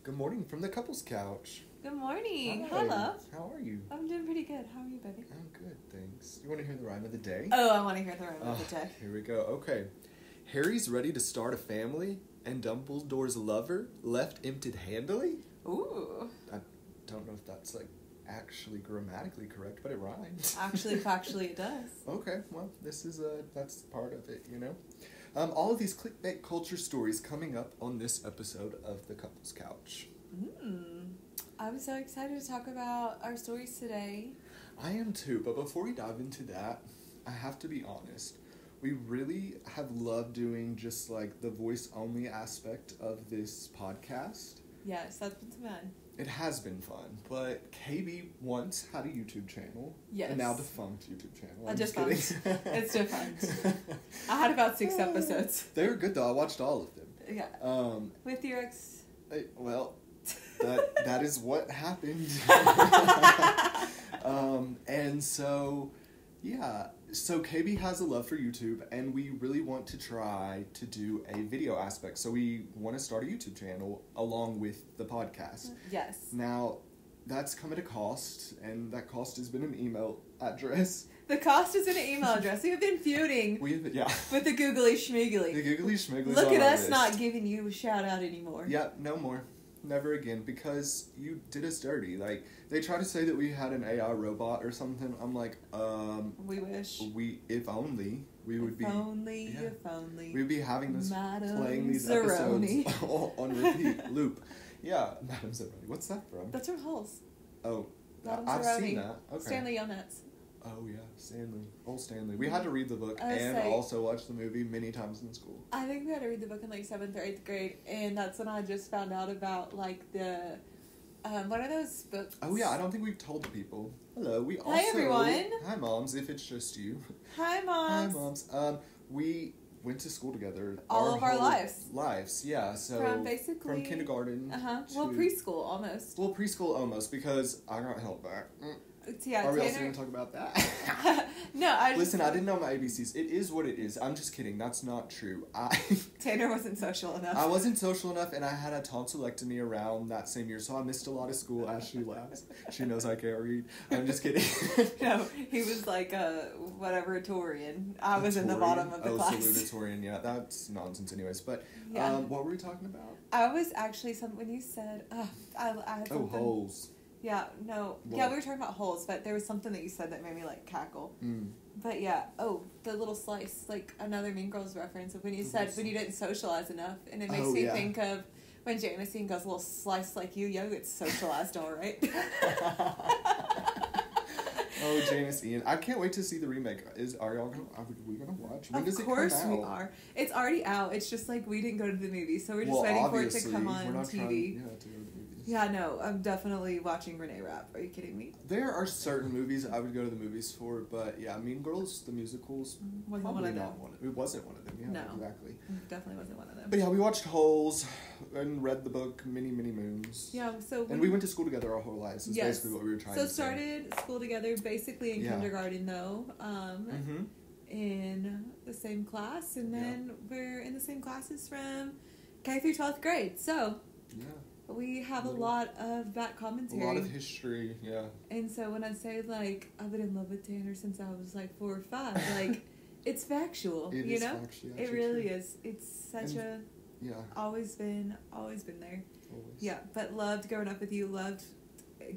Good morning from the couple's couch. Good morning. Hi. Hi, love. How are you? I'm doing pretty good. How are you, baby? I'm good, thanks. You want to hear the rhyme of the day? Oh, I want to hear the rhyme of the day. Here we go. Okay. Harry's ready to start a family, and Dumbledore's lover left emptied handily? Ooh. I don't know if that's, actually grammatically correct, but it rhymes. Actually, factually, it does. Okay, well, that's part of it, you know? All of these clickbait culture stories coming up on this episode of The Couple's Couch. I'm so excited to talk about our stories today. I am too, but before we dive into that, I have to be honest. We really have loved doing just the voice-only aspect of this podcast. Yes, that's been fun. It has been fun, but KB once had a YouTube channel. Yes. A now defunct YouTube channel. I'm just kidding. It's defunct. I had about 6 episodes. They were good though. I watched all of them. Yeah. With your ex. Well, that is what happened. And so, yeah. So KB has a love for YouTube, and we really want to try to do a video aspect. So we want to start a YouTube channel along with the podcast. Yes. Now, that's come at a cost, and that cost has been an email address. The cost is an email address. We have been feuding with the googly schmiggly. The googly schmiggly. Look at us not giving you a shout out anymore. Yeah, no more. Never again, because you did us dirty. They try to say that we had an AI robot or something. I'm like, we wish. If only, we would be. If only. We'd be having this, Madame playing these Zeroni. episodes on repeat, loop. Yeah, Madame Zeroni. What's that from? That's from Holes. Oh, Madame I've Zeroni. seen that. Okay. Stanley Yelnats. Oh yeah, Stanley. Old Stanley. We had to read the book and also watch the movie many times in school. I think we had to read the book in 7th or 8th grade, and that's when I just found out about the what are those books? Oh yeah, I don't think we've told the people. Hello, we also. Hi everyone. Hi moms, if it's just you. Hi moms. Hi moms. We went to school together. All of our lives. Lives, yeah. So from kindergarten. Well, preschool almost. Well, preschool almost, because I got held back. Yeah, Are we also going to talk about that? No, Listen, I didn't know my ABCs. It is what it is. I'm just kidding. That's not true. Tanner wasn't social enough. I wasn't social enough, and I had a tonsillectomy around that same year, so I missed a lot of school. Ashley laughs. She knows I can't read. I'm just kidding. No, he was a Torian. I was in the bottom of the class. Salutatorian, yeah. That's nonsense anyways. But what were we talking about? I was actually, when you said, I had something. Oh, holes. Yeah, no. What? Yeah, we were talking about holes, but there was something that you said that made me, cackle. But, yeah. Oh, the little slice. Another Mean Girls reference of when you said when you didn't socialize enough. And it makes me think of when Jameson goes a little slice like you. Yo, it's socialized all right. Oh, Janice Ian. I can't wait to see the remake. Are we gonna watch? When does it come out? Of course we are. It's already out. It's just we didn't go to the movies, so we're just waiting for it to come on TV. To go to the movies. Yeah, no, I'm definitely watching Renee Rapp. Are you kidding me? There are certain movies I would go to the movies for, but yeah, Mean Girls, the musicals, wasn't one of them. It wasn't one of them, yeah, no, exactly. Definitely wasn't one of them. But yeah, we watched Holes and read the book Many, Many Moons. Yeah, and we went to school together our whole lives. Is basically what we were trying to say. So started school together basically in kindergarten, though, in the same class, and then we're in the same classes from K through 12th grade, so... Yeah. We have a lot of back commentary. A lot of history, yeah. And so when I say, I've been in love with Tanner since I was, 4 or 5, it's factual, you know? It really is. It's such always been there. Always. Yeah, but loved growing up with you, loved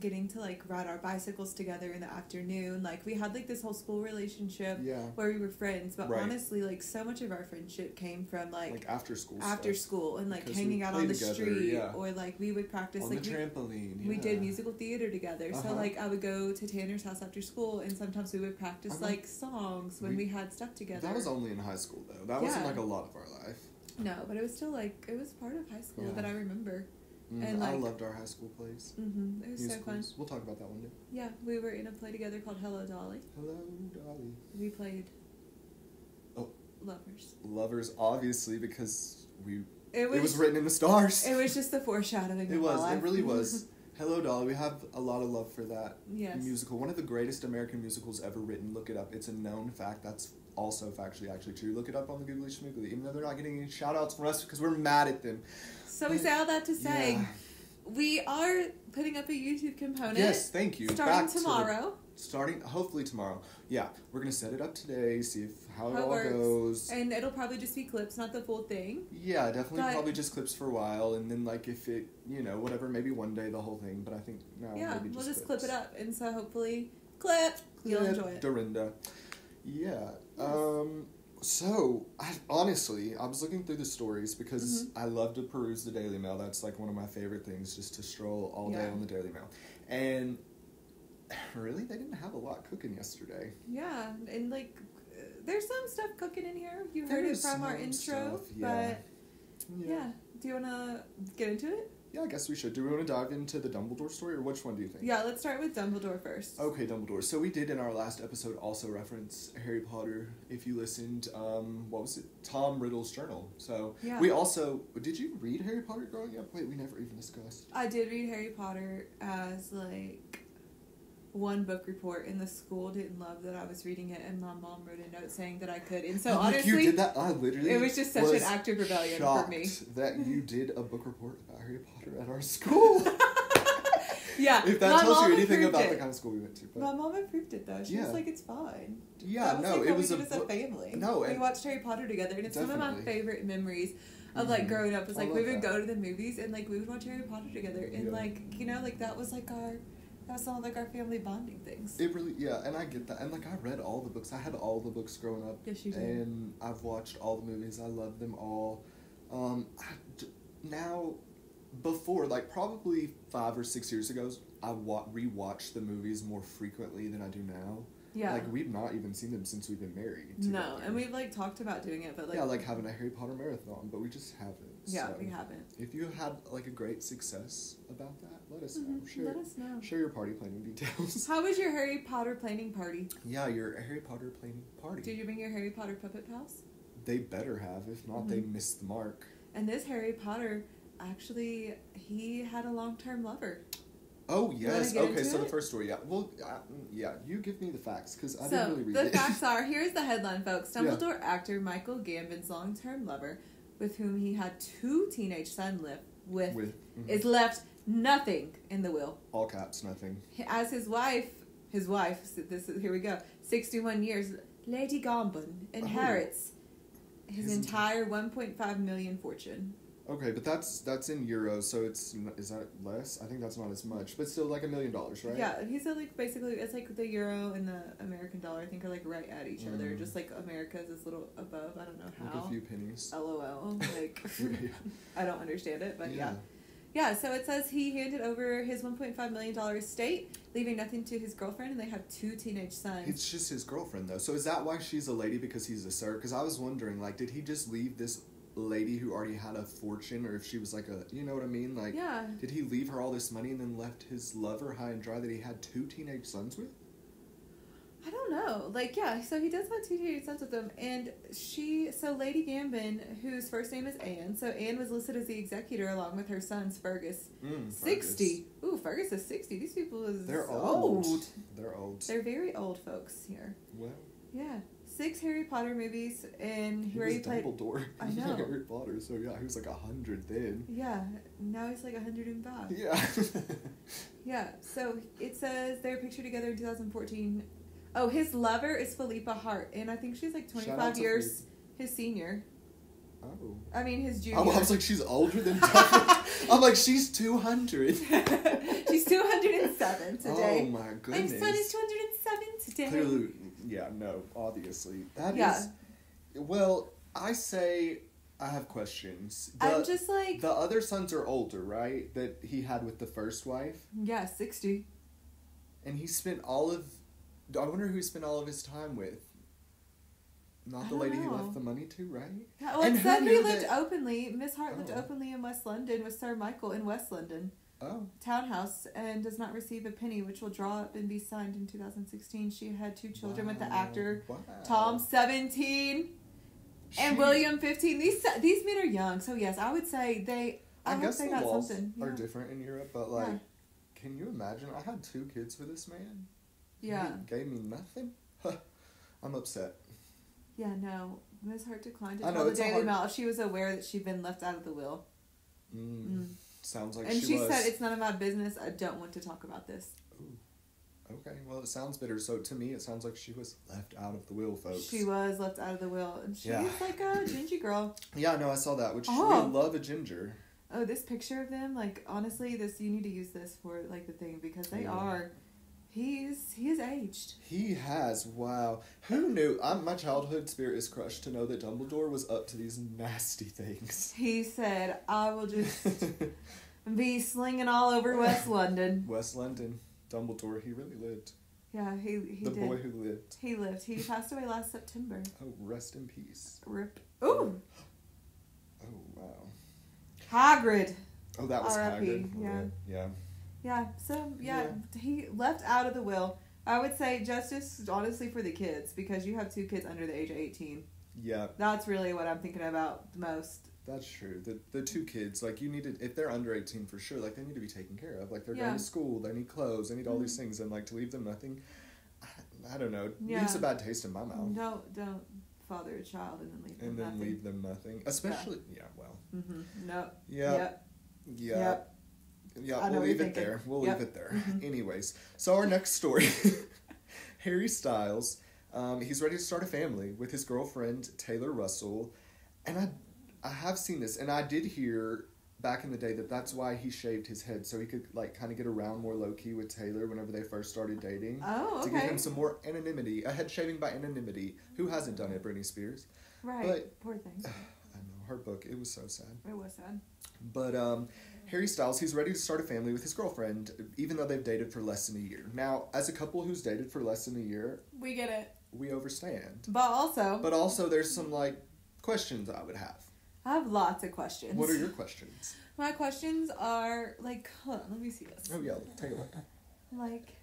getting to ride our bicycles together in the afternoon. We had this whole school relationship where we were friends, but honestly so much of our friendship came from after school and hanging out on the street or we would practice on the trampoline. We did musical theater together. So I would go to Tanner's house after school, and sometimes we would practice songs when we had stuff together. That was only in high school though. That wasn't a lot of our life. No, but it was still it was part of high school that I remember. And I loved our high school plays. It was so fun. We'll talk about that one day. Yeah, we were in a play together called Hello Dolly. Hello Dolly. We played lovers. Lovers, obviously, because it was written in the stars. It was just the foreshadowing. It was. It really was. Hello Dolly. We have a lot of love for that musical. One of the greatest American musicals ever written. Look it up. It's a known fact. That's also factually actually true. Look it up on the Googly Schmiggly. Even though they're not getting any shout outs from us because we're mad at them. So we say all that to say, we are putting up a YouTube component. Yes, thank you. Starting tomorrow. Hopefully tomorrow. Yeah, we're going to set it up today, see how it all goes. And it'll probably just be clips, not the full thing. Yeah, definitely probably just clips for a while, and then, like, if it, whatever, maybe one day the whole thing, but I think maybe just we'll just clips. clip it up, and so hopefully, you'll enjoy it. Dorinda. Yeah. So, I was looking through the stories because I love to peruse the Daily Mail. That's, like, one of my favorite things, just to stroll all day on the Daily Mail. And really, they didn't have a lot cooking yesterday. Yeah, and, like, there's some stuff cooking in here. You heard it from our intro, but, yeah. Do you want to get into it? Yeah, I guess we should. Do we want to dive into the Dumbledore story, or which one do you think? Yeah, let's start with Dumbledore first. Okay, Dumbledore. So we did in our last episode also reference Harry Potter. If you listened, what was it? Tom Riddle's journal. So we also... Did you read Harry Potter growing up? Wait, we never even discussed. I did read Harry Potter as, like... one book report, and the school didn't love that I was reading it, and my mom wrote a note saying that I could. And so honestly, you did that. I literally it was just such an act of rebellion for me. That you did a book report about Harry Potter at our school. Yeah, if that tells you anything about the kind of school we went to. But. My mom approved it though. She was like, "It's fine." Yeah, it was a family. No, we watched Harry Potter together, and it's one of my favorite memories of like growing up. Was like we would go to the movies and like we would watch Harry Potter together, and like like that was like our. That was all like our family bonding things. It really, and I get that. And like I read all the books. I had all the books growing up. Yes, you did. And I've watched all the movies. I love them all. Now, before, like probably 5 or 6 years ago, I rewatched the movies more frequently than I do now. Yeah. Like, we've not even seen them since we've been married together. No, and we've, like, talked about doing it, but, like... Yeah, like having a Harry Potter marathon, but we just haven't. Yeah, we haven't. If you had, like, a great success about that, let us know. Let us know. Share your party planning details. How was your Harry Potter planning party? Yeah, your Harry Potter planning party. Did you bring your Harry Potter puppet pals? They better have. If not, they missed the mark. And this Harry Potter, actually, he had a long-term lover. Oh, yes. Okay, so the first story, Well, you give me the facts, because I didn't really read it. So, the facts are, here's the headline, folks. Dumbledore actor Michael Gambon's long-term lover, with whom he had 2 teenage sons is left nothing in the will. All caps, nothing. As his wife, here we go, 61 years, Lady Gambon inherits his entire 1.5 million fortune. Okay, but that's in euros, so is that less? I think that's not as much, but still like $1 million, right? Yeah, he said like basically it's like the euro and the American dollar I think are like right at each other, just like America's is a little above. I don't know how. Like a few pennies. LOL. Like I don't understand it, but yeah. Yeah, so it says he handed over his $1.5 million estate, leaving nothing to his girlfriend, and they have 2 teenage sons. It's just his girlfriend, though. So is that why she's a lady, because he's a sir? Because I was wondering, like, did he just leave this lady who already had a fortune, or if she was like you know what I mean? Like, did he leave her all this money and then left his lover high and dry that he had 2 teenage sons with? I don't know. Like, so he does have 2 teenage sons with them, and Lady Gambon, whose first name is Anne, so Anne was listed as the executor along with her sons, Fergus. 60. Ooh, Fergus is 60. These people They're old. They're old. They're very old folks here. Well. Yeah. 6 Harry Potter movies, and he already played Dumbledore. I know. Harry Potter, so he was like 100 then. Yeah, now he's like 105. Yeah. Yeah, so it says they're pictured together in 2014. Oh, his lover is Philippa Hart, and I think she's like 25 years his senior. Oh. I mean, his junior. Oh, I was like, she's older than Dumbledore. I'm like, she's 200. She's 207 today. Oh, my goodness. My son is 207 today. Clearly, obviously. That is... Well, I say I have questions. I'm just like... The other sons are older, right? That he had with the first wife? Yeah, 60. And he spent all of... I wonder who he spent all of his time with. Not the lady he left the money to, right? Yeah, well, it said he lived openly. Miss Hart lived openly in West London with Sir Michael in West London. Oh. Townhouse, and does not receive a penny, which will draw up and be signed in 2016. She had 2 children with the actor Tom, 17, and William, 15. These men are young, so yes, I would say they. I guess they got laws something. are different in Europe, but like, can you imagine? I had 2 kids for this man. Yeah. He gave me nothing. I'm upset. Yeah, no. Miss Hart declined to tell the Daily Mail if she was aware that she'd been left out of the will. Sounds like and she said, "It's none of my business. I don't want to talk about this." Ooh. Okay, well, it sounds bitter. So to me, it sounds like she was left out of the will, folks. She was left out of the will, and she's like a gingy girl. Yeah, no, I saw that. Which we love a ginger. Oh, this picture of them, like, honestly, you need to use this for, like, the thing, because they are. He is aged. He has. Wow. Who knew? My childhood spirit is crushed to know that Dumbledore was up to these nasty things. He said, "I will just be slinging all over West London." West London. Dumbledore, he really lived. Yeah, he did. The boy who lived. He lived. He passed away last September. Oh, rest in peace. Rip. Ooh. Oh, wow. Hagrid. Oh, that was Hagrid. Yeah. Yeah. Yeah, so, he left out of the will. I would say justice, honestly, for the kids, because you have 2 kids under the age of 18. Yeah. That's really what I'm thinking about the most. That's true. The 2 kids, like, you need to, if they're under 18 for sure, like, they need to be taken care of. Like, they're going to school, they need clothes, they need all these things, and, like, to leave them nothing, I don't know, leaves a bad taste in my mouth. Don't father a child and then leave them nothing. Especially, well. Mm-hmm. No. Yep. Yeah, we'll leave it there. We'll leave it there. Anyways, so our next story, Harry Styles, he's ready to start a family with his girlfriend, Taylor Russell, and I have seen this, and I did hear back in the day that's why he shaved his head, so he could, like, kind of get around more low-key with Taylor whenever they first started dating. Oh, okay. To give him some more anonymity, a head shaving by anonymity. Who hasn't done it? Britney Spears. Right, but, poor thing. I know, her book, it was so sad. It was sad. But, Harry Styles, he's ready to start a family with his girlfriend, even though they've dated for less than a year. Now, as a couple who's dated for less than a year... We get it. We overstand. But also there's some, like, questions I would have. I have lots of questions. What are your questions? My questions are, like, hold on, let me see this. Oh, yeah, take a look. Like...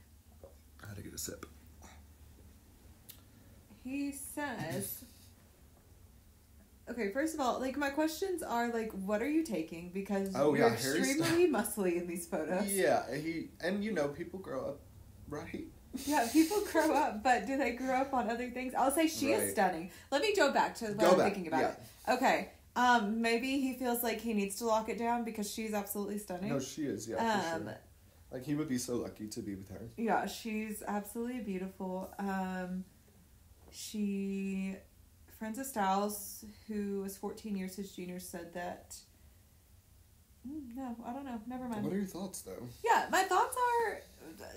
I had to get a sip. He says... Okay, first of all, like, my questions are, like, what are you taking? Because you're extremely muscly in these photos. Yeah, people grow up, right? Yeah, people grow up, but do they grow up on other things? I'll say she is stunning. Let me go back to what I'm thinking about it. Okay, maybe he feels like he needs to lock it down because she's absolutely stunning. No, she is, for sure. Like, he would be so lucky to be with her. Yeah, she's absolutely beautiful. Francis Styles, who was 14 years his junior, said that... No, I don't know. Never mind. What are your thoughts, though? Yeah, my thoughts are...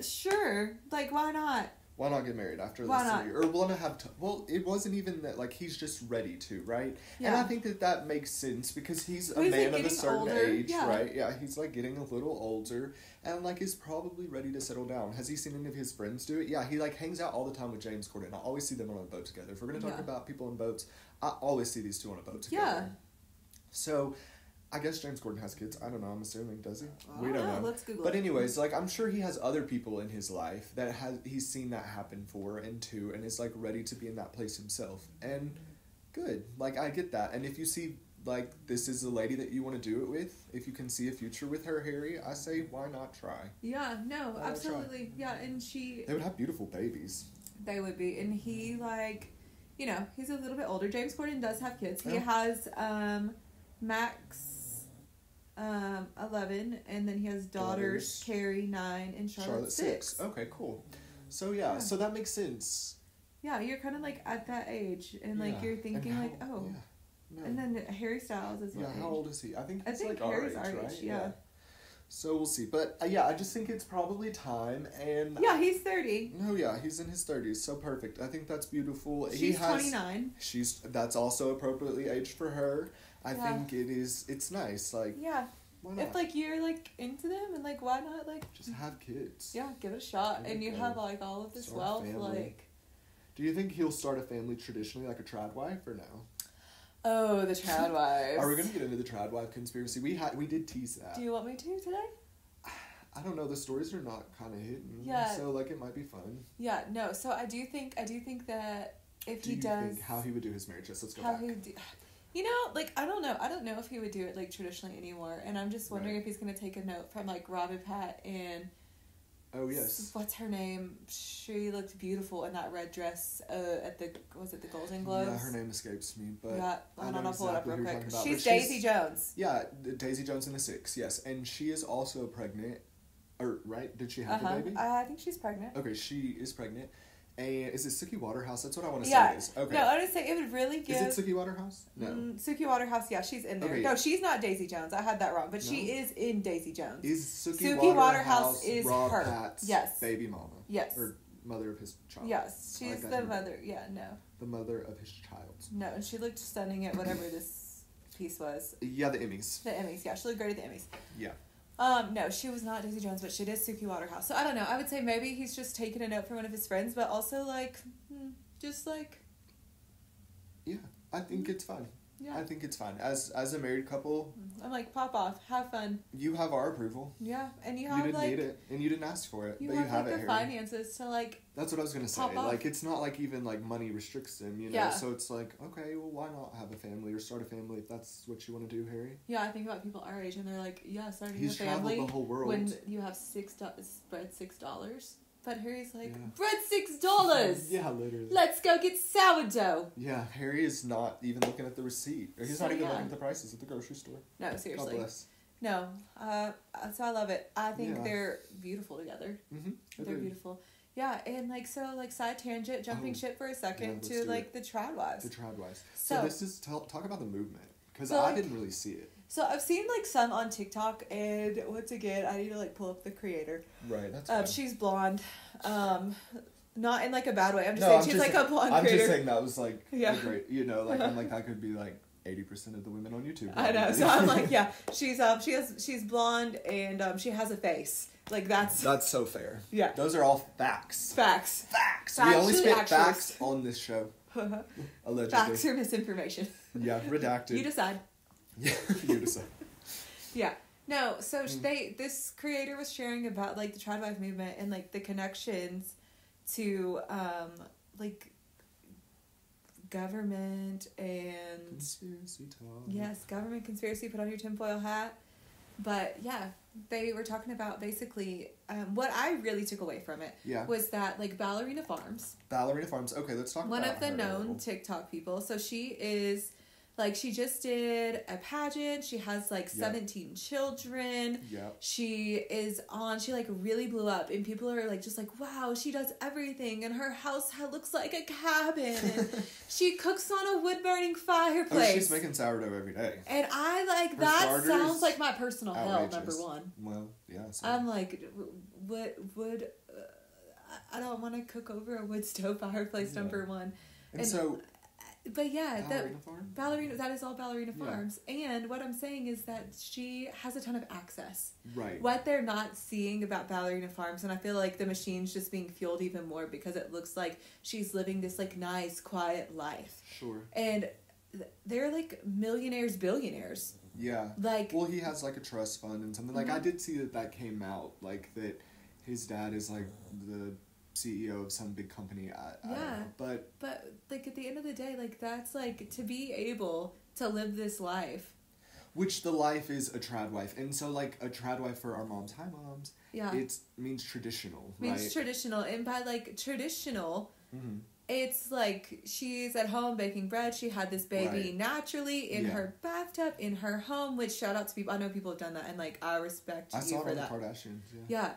Sure. Like, why not? Why not get married after less than a year? Or want to have... it wasn't even that, like, he's just ready to, right? Yeah. And I think that makes sense because he's a man of a certain age, right? Yeah, he's, like, getting a little older and, like, is probably ready to settle down. Has he seen any of his friends do it? Yeah, he, like, hangs out all the time with James Corden. I always see them on a boat together. If we're going to talk about people on boats, I always see these two on a boat together. Yeah. So... I guess James Corden has kids. I don't know. I'm assuming. Does he? We don't know. Let's Google it. But anyways, like, I'm sure he has other people in his life that he's seen that happen for and to, and is, like, ready to be in that place himself. And good. Like, I get that. And if you see, like, this is the lady that you want to do it with, if you can see a future with her, Harry, I say, why not try? Yeah, no, absolutely. Yeah, and they would have beautiful babies. They would be. And he, like, he's a little bit older. James Corden does have kids. He has, Max... 11, and then he has daughters, Carrie 9, and Charlotte 6. Okay, cool. So so that makes sense. Yeah, you're kind of like at that age, and like you're thinking and then Harry Styles is how old is he? I think like Harry's our age, right? Yeah. So we'll see, but I just think it's probably time, and he's 30. No, he's in his 30s, so perfect. I think that's beautiful. She's 29. That's also appropriately aged for her. I think it's nice, like... Yeah. Why not? If, like, you're, like, into them, and, like, why not, like... Just have kids. Yeah, give it a shot, and you have, like, all of this wealth, like... Do you think he'll start a family traditionally, like a trad wife, or no? Oh, the trad wives. Are we going to get into the trad wife conspiracy? We did tease that. Do you want me to today? I don't know, the stories are not kind of hidden, so, like, it might be fun. Yeah, no, so I do think that if he does... Think how he would do his marriage? Let's go back. Like, I don't know. I don't know if he would do it, like, traditionally anymore. And I'm just wondering if he's going to take a note from, like, Robin, Pat, and Oh, yes. What's her name? She looked beautiful in that red dress at the Golden Globes? Yeah, her name escapes me, but yeah, I know I'll pull it up real quick. She's Daisy Jones. Yeah, Daisy Jones in the Six, yes. And she is also pregnant. Or, right? Did she have a baby? I think she's pregnant. Okay, she is pregnant. And is it Suki Waterhouse? That's what I want to say it is. Okay. No, I would say it would really give... Is it Suki Waterhouse? No. Suki Waterhouse, yeah, she's in there. Okay. No, she's not Daisy Jones. I had that wrong. But she is in Daisy Jones. Is Suki Waterhouse is Rob her. Pat's baby mama? Yes. Or mother of his child? Yes, she's the mother. Yeah, no. The mother of his child. No, and she looked stunning at whatever this piece was. Yeah, the Emmys. The Emmys, yeah. She looked great at the Emmys. Yeah. No, she was not Daisy Jones, but she did Suki Waterhouse. So I don't know. I would say maybe he's just taking a note from one of his friends, but also just like. Yeah, I think it's fine. Yeah. I think it's fine. As a married couple, I'm like, pop off, have fun. You have our approval. Yeah, and you have didn't need it, and you didn't ask for it, but you have it. The finances to like. That's what I was gonna say. Like, it's not like even like money restricts them, you know. Yeah. So it's like, okay, well, why not have a family or start a family if that's what you want to do, Harry? Yeah, I think about people our age, and they're like, yeah, starting a family. He's traveled the whole world. When you have spread $6. But Harry's like, bread $6! Yeah, literally. Let's go get sourdough! Yeah, Harry is not even looking at the receipt. Or he's not even looking at the prices at the grocery store. No, seriously. God bless. No, so I love it. I think they're beautiful together. Mm-hmm. They're beautiful. Yeah, and side tangent, jumping ship for a second to the Tradwives. The Tradwives. So this is, talk about the movement. Because I didn't really see it. So I've seen some on TikTok, and once again, I need to pull up the creator. Right, that's fine. She's blonde, not in a bad way. I'm just saying she's a blonde creator. I'm just saying that was a great, I'm that could be 80% of the women on YouTube. I know, so I'm she's blonde and she has a face. That's so fair. Yeah, those are all facts. Facts. We only spit facts on this show. Allegedly. Facts or misinformation. Yeah, redacted. You decide. Yeah, you decide. Yeah. No, so this creator was sharing about the Tradwife movement and the connections to government and conspiracy talk. Yes, government conspiracy. Put on your tinfoil hat. But yeah, they were talking about basically what I really took away from it was that Ballerina Farms. Ballerina Farms. Okay, let's talk about one of the known TikTok people. So she is. She just did a pageant. She has 17 children. Yeah. She is on. She really blew up, and people are wow, she does everything, and her house looks like a cabin, and she cooks on a wood burning fireplace. Oh, she's making sourdough every day. And I that sounds like my personal hell. Number one. Well, yeah. So. I'm wood. I don't want to cook over a wood stove fireplace. Number one. And so. But yeah, Ballerina that is all Ballerina Farms. And what I'm saying is that she has a ton of access. Right. What they're not seeing about Ballerina Farms, and I feel the machine's just being fueled even more because it looks like she's living this nice, quiet life. Sure. And they're millionaires, billionaires. Yeah. Well, he has a trust fund and something. Mm-hmm. I did see that came out, that his dad is the CEO of some big company. I don't know. But at the end of the day, that's to be able to live this life, which the life is a Tradwife, and so a Tradwife for our moms. Hi, moms. Yeah, it means traditional. Means traditional, and by traditional, it's she's at home baking bread. She had this baby naturally in her bathtub in her home. Which shout out to people. I know people have done that, and I respect you for that. I saw it on the Kardashians. Yeah,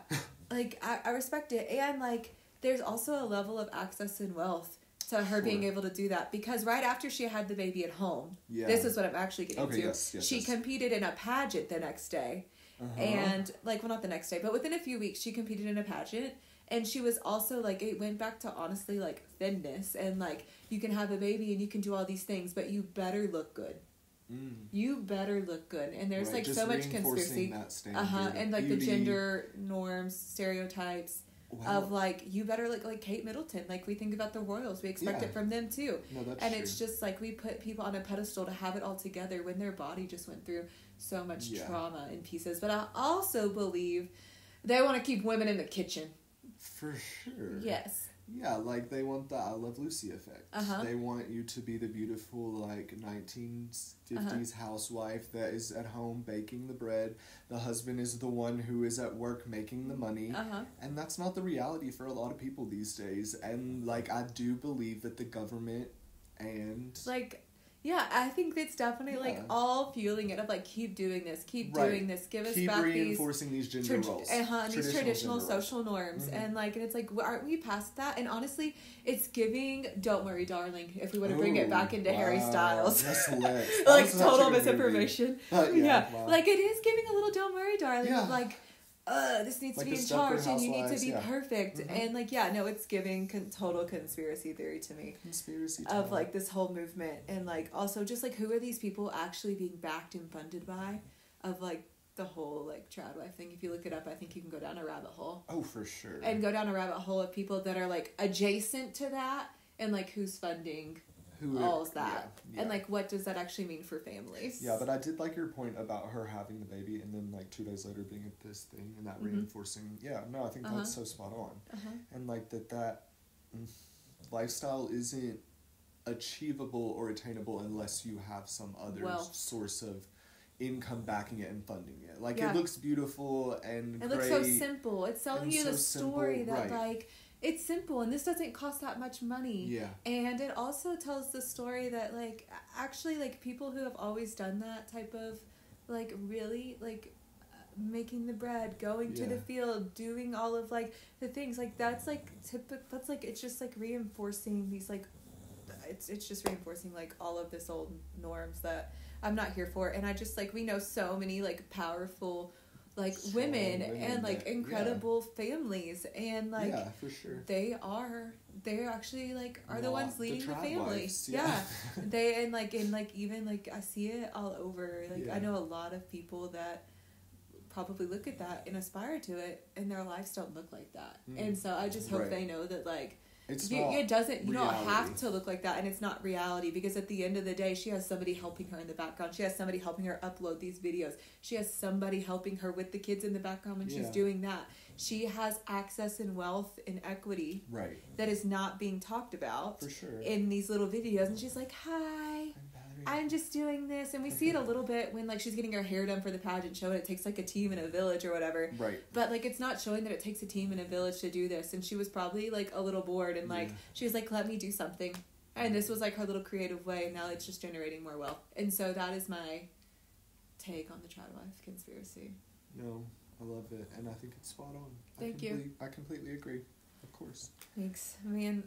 I respect it, and there's also a level of access and wealth to her being able to do that. Because right after she had the baby at home, this is what I'm actually getting to. Yes, she competed in a pageant the next day. Uh-huh. And, well, not the next day, but within a few weeks, she competed in a pageant. And she was also, it went back to, honestly, thinness. And, you can have a baby and you can do all these things, but you better look good. Mm. You better look good. And there's, so much conspiracy. That standard and, the gender norms, stereotypes. Wow. Of you better look like Kate Middleton. We think about the royals, we expect it from them too. No, that's and true. It's just we put people on a pedestal to have it all together when their body just went through so much trauma and pieces. But I also believe they want to keep women in the kitchen. For sure. Yes. Yeah, like they want the I Love Lucy effect. Uh-huh. They want you to be the beautiful, like, 1950s housewife that is at home baking the bread. The husband is the one who is at work making the money. And that's not the reality for a lot of people these days. And, like, I do believe that the government and... Like... Yeah, I think it's definitely, like, all fueling it of, like, keep doing this, keep doing this, give us back these... Keep reinforcing these gender roles. These traditional social norms. And, like, and it's like, aren't we past that? And honestly, it's giving Don't Worry, Darling, if we want to bring it back into Harry Styles. Yes, let's. Like, total misinformation. Wow. Like, it is giving a little Don't Worry, Darling of, like... this needs to be in charge and you need to be perfect. And, like, it's giving total conspiracy theory to me. Conspiracy of, like, this whole movement. And, like, also just, like, who are these people actually being backed and funded by? Of, like, the whole, like, trad wife thing. If you look it up, I think you can go down a rabbit hole. Oh, for sure. And go down a rabbit hole of people that are, like, adjacent to that. And, like, who's funding... all of that. And, like, what does that actually mean for families? Yeah, but I did like your point about her having the baby and then, like, 2 days later being at this thing and that reinforcing. Yeah, no, I think that's so spot on. And, like, that lifestyle isn't achievable or attainable unless you have some other source of income backing it and funding it. Like, it looks beautiful and it looks so simple. It's telling you the story that, like... It's simple, and this doesn't cost that much money. Yeah. And it also tells the story that, like, actually, like, people who have always done that type of, like, really, like, making the bread, going to the field, doing all of, like, the things, like, that's, like, that's, like, it's just, like, reinforcing these, like, it's just reinforcing, like, all of this old norms that I'm not here for. And I just, like, we know so many, like, powerful... like women and like incredible families and like for sure they're actually like are the ones leading the family. Yeah. They and like even like I see it all over, like I know a lot of people that probably look at that and aspire to it and their lives don't look like that. And so I just hope they know that like you don't have to look like that, and it's not reality, because at the end of the day she has somebody helping her in the background. She has somebody helping her upload these videos. She has somebody helping her with the kids in the background when she's doing that. She has access and wealth and equity that is not being talked about for sure in these little videos, and she's like, hi, I'm just doing this. And we see it a little bit when like she's getting her hair done for the pageant show and it takes like a team and a village or whatever, but like it's not showing that it takes a team and a village to do this. And she was probably like a little bored and like she was like, let me do something, and this was like her little creative way, and now it's just generating more wealth. And so that is my take on the trad wife conspiracy. No, I love it, and I think it's spot on. Thank you. I completely agree. Of course. Thanks. Me and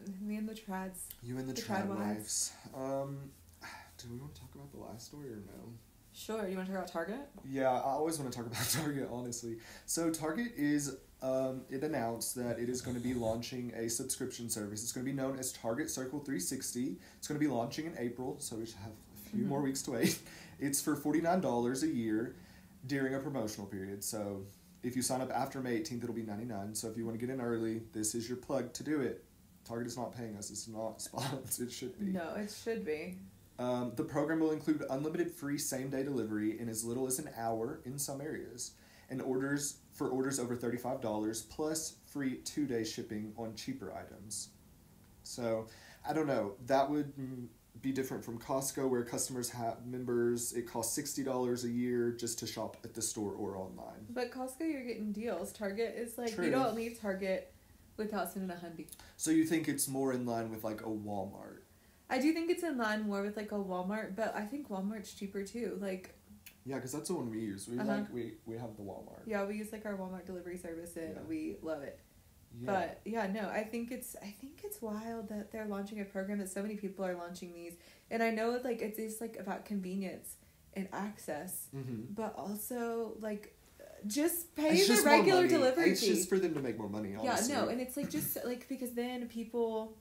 the trads. You and the trad wives. Do we want to talk about the last story or no? Sure. Do you want to talk about Target? Yeah, I always want to talk about Target, honestly. So Target is, it announced that it is going to be launching a subscription service. It's going to be known as Target Circle 360. It's going to be launching in April, so we should have a few more weeks to wait. It's for $49 a year during a promotional period. So if you sign up after May 18th, it'll be $99. So if you want to get in early, this is your plug to do it. Target is not paying us. It's not sponsored. It should be. No, it should be. The program will include unlimited free same-day delivery in as little as an hour in some areas, and orders over $35, plus free 2-day shipping on cheaper items. So, I don't know. That would be different from Costco, where customers have members. It costs $60 a year just to shop at the store or online. But Costco, you're getting deals. Target is like, you don't leave Target without sending a hundy. So you think it's more in line with like a Walmart? I do think it's in line more with like a Walmart, but I think Walmart's cheaper too. Like, yeah, because that's the one we use. We we have the Walmart. Yeah, we use like our Walmart delivery service, and we love it. Yeah. But yeah, no, I think it's wild that they're launching a program, that so many people are launching these, and I know like it's like about convenience and access, but also like just pay the regular delivery fee. It's just for them to make more money. Honestly. Yeah, no, and it's like just like because then people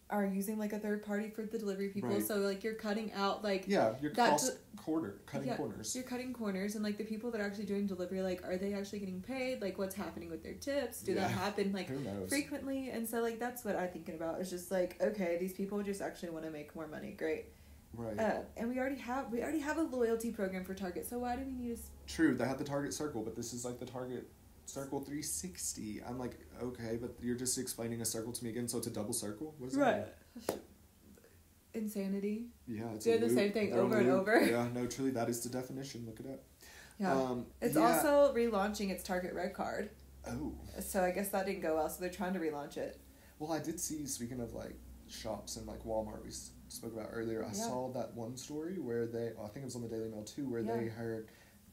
are using like a third party for the delivery people, so like you're cutting out like you're cutting corners. You're cutting corners, and like the people that are actually doing delivery, like are they actually getting paid? Like what's happening with their tips? Do that happen like frequently? And so like that's what I'm thinking about. It's just like, okay, these people just actually want to make more money. Great. Right. And we already have a loyalty program for Target, so why do we need True, they have the Target Circle, but this is like the Target Circle 360. I'm like, okay, but you're just explaining a circle to me again, so it's a double circle? What is that? Right. Insanity. Yeah, it's They're the same thing over and over. Yeah, no, truly, that is the definition. Look it up. Yeah. It's also relaunching its Target Red card. Oh. So I guess that didn't go well, so they're trying to relaunch it. Well, I did see, speaking of, like, shops and, like, Walmart we spoke about earlier, I saw that one story where I think it was on the Daily Mail, too, where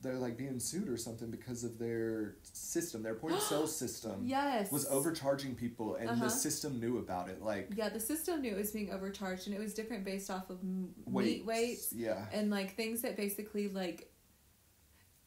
they're, like, being sued or something because of their system. Their point-of-sale system was overcharging people, and the system knew about it. Like, yeah, the system knew it was being overcharged, and it was different based off of meat weights. Yeah. And, like, things that basically, like...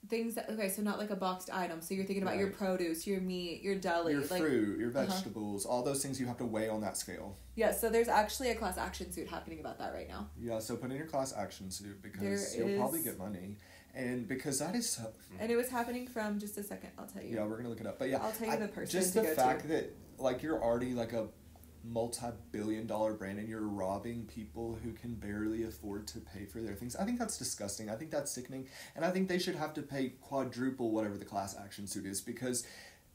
so not like a boxed item. So you're thinking about your produce, your meat, your deli. Your fruit, your vegetables, all those things you have to weigh on that scale. Yeah, so there's actually a class action suit happening about that right now. Yeah, so put in your class action suit because you'll probably get money. And because that is so... And it was happening from, just a second, I'll tell you. Yeah, we're going to look it up. But yeah, I'll tell you the person just the fact that, like, you're already like a multi-billion-dollar brand and you're robbing people who can barely afford to pay for their things. I think that's disgusting. I think that's sickening. And I think they should have to pay quadruple whatever the class action suit is because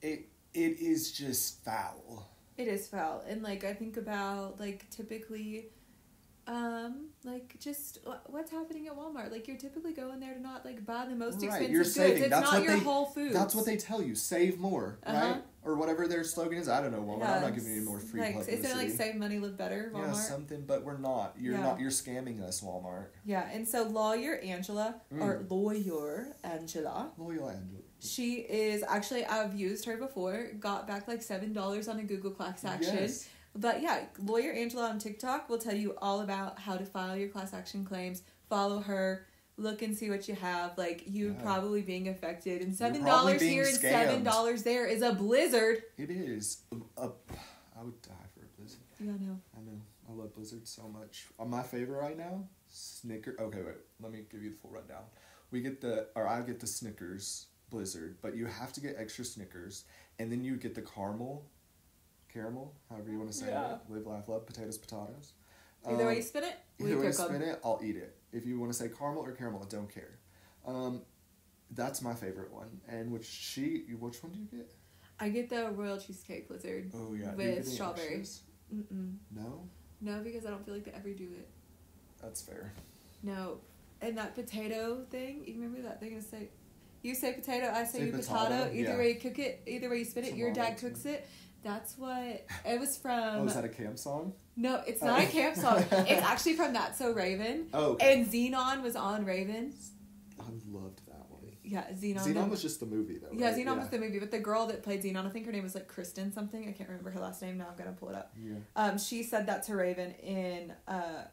it is just foul. It is foul. And, like, I think about, like, typically... like, just what's happening at Walmart. Like, you're typically going there to not, like, buy the most expensive you're saving. goods. It's that's not your Whole Foods. That's what they tell you. Save more, right? Or whatever their slogan is. I don't know, Walmart. Yeah, I'm not giving you any more free publicity. Isn't it, like, save money, live better, Walmart? Yeah, something, but we're not. You're not. You're scamming us, Walmart. Yeah, and so Lawyer Angela, she is, actually, I've used her before, got back, like, $7 on a Google class action. Yes. But yeah, Lawyer Angela on TikTok will tell you all about how to file your class action claims. Follow her, look and see what you have. Like, you probably being affected. And $7 here and $7 there is a blizzard. It is. I would die for a blizzard. Yeah, I know. I love blizzard so much. My favorite right now, Snickers. Okay, wait. Let me give you the full rundown. I get the Snickers blizzard, but you have to get extra Snickers, and then you get the caramel, however you want to say it. Live, laugh, love, potatoes. Either way you spin it, I'll eat it. If you want to say caramel or caramel, I don't care. That's my favorite one. And which one do you get? I get the royal cheesecake blizzard. Oh yeah, with strawberry. No, because I don't feel like they ever do it. That's fair. No, and that potato thing. You remember that thing? You say potato, I say potato. Either way you cook it, either way you spin it. Your dad cooks it. That's what it was from. Oh, is that a camp song? No, it's not a camp song. It's actually from That's So Raven. Oh, okay. And Xenon was on Raven. I loved that one. Yeah, Xenon. Xenon was just the movie, though. Yeah, Xenon was the movie, but the girl that played Xenon, I think her name was like Kristen something. I can't remember her last name now. I'm gonna pull it up. Yeah. She said that to Raven in I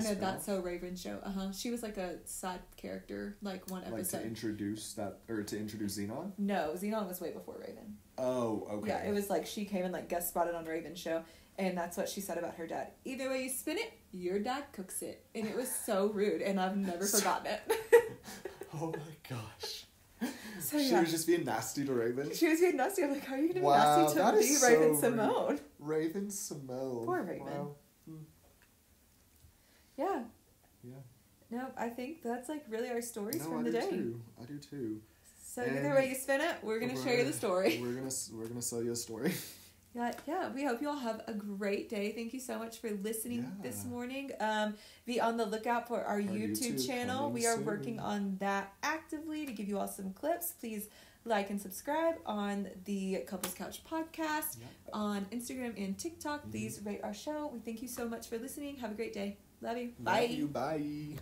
know That's So Raven show. She was like a side character, like one episode. Like to introduce Xenon? No, Xenon was way before Raven. Oh, okay. Yeah, it was like she came and like guest spotted on Raven's show, and that's what she said about her dad. Either way you spin it, your dad cooks it, and it was so rude, and I've never forgotten it. Oh my gosh. So, she was just being nasty to Raven? She was being nasty. I'm like, how are you going to be nasty to me, Raven Simone? Raven Simone. Poor Raven. Wow. Yeah. Yeah. No, I think that's like really our stories from the day. I do too. So either way you spin it, we're going to share you the story. We're gonna sell you a story. Yeah, we hope you all have a great day. Thank you so much for listening this morning. Be on the lookout for our YouTube channel. We are working on that actively to give you all some clips. Please like and subscribe on the Couples Couch podcast on Instagram and TikTok. Please rate our show. We thank you so much for listening. Have a great day. Love you. Bye. Love you. Bye.